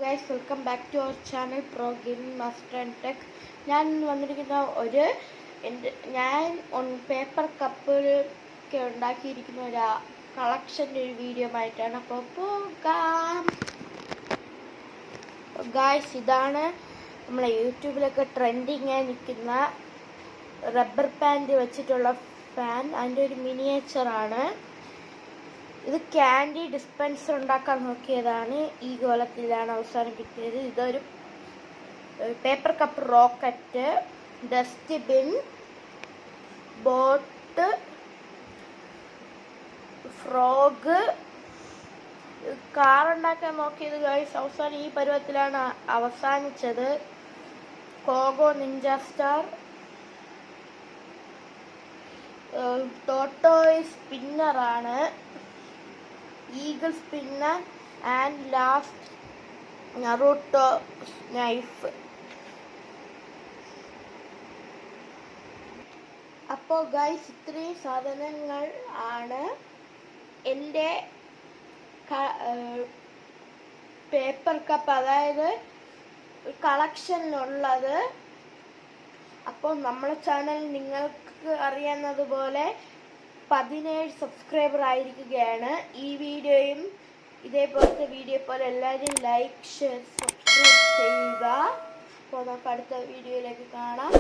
Guys, welcome back to our channel pro gaming master and tech. ഞാൻ വന്നിരിക്കുന്ന ഞാൻ paper കപ്പൊക്കെ ഉണ്ടാക്കിയിരിക്കുന്ന ഒരു കളക്ഷൻ്റെ ഒരു വീഡിയോ ആയിട്ടാണ്. അപ്പോൾ പോകാം. ഗൈസ്, ഇതാണ് നമ്മളെ യൂട്യൂബിലൊക്കെ ട്രെൻഡിങ് ആയി നിൽക്കുന്ന റബ്ബർ പാൻറ് വെച്ചിട്ടുള്ള ഫാൻ. അതിൻ്റെ ഒരു മിനിയേച്ചറാണ് ഇത്. ക്യാൻഡി ഡിസ്പെൻസർ ഉണ്ടാക്കാൻ നോക്കിയതാണ്. ഈ കോലത്തിലാണ് അവസാനം കിട്ടിയത്. ഇതൊരു paper cup rocket, dustbin, boat, frog, car ഉണ്ടാക്കാൻ നോക്കിയത് ഗൈസ്. അവസാനം ഈ പരുവത്തിലാണ് അവസാനിച്ചത്. കോഗോ നിഞ്ച സ്റ്റാർ, ടോട്ടോയ് സ്പിന്നറാണ്, eagle spinner and last Naruto knife. അപ്പോൾ ഗൈസ്, ഇത്രയും സാധനങ്ങൾ ആണ് എൻ്റെ പേപ്പർ കപ്പ്, അതായത് കളക്ഷനിലുള്ളത്. അപ്പോൾ നമ്മളെ ചാനൽ നിങ്ങൾക്ക് അറിയാവുന്നതുപോലെ 17 സബ്സ്ക്രൈബർ ആയിരിക്കുകയാണ്. ഈ വീഡിയോയും ഇതേപോലത്തെ വീഡിയോ പോലെ എല്ലാവരും ലൈക്ക്, ഷെയർ, സബ്സ്ക്രൈബ് ചെയ്യുക. അപ്പോൾ നമുക്ക് അടുത്ത വീഡിയോയിലേക്ക് കാണാം.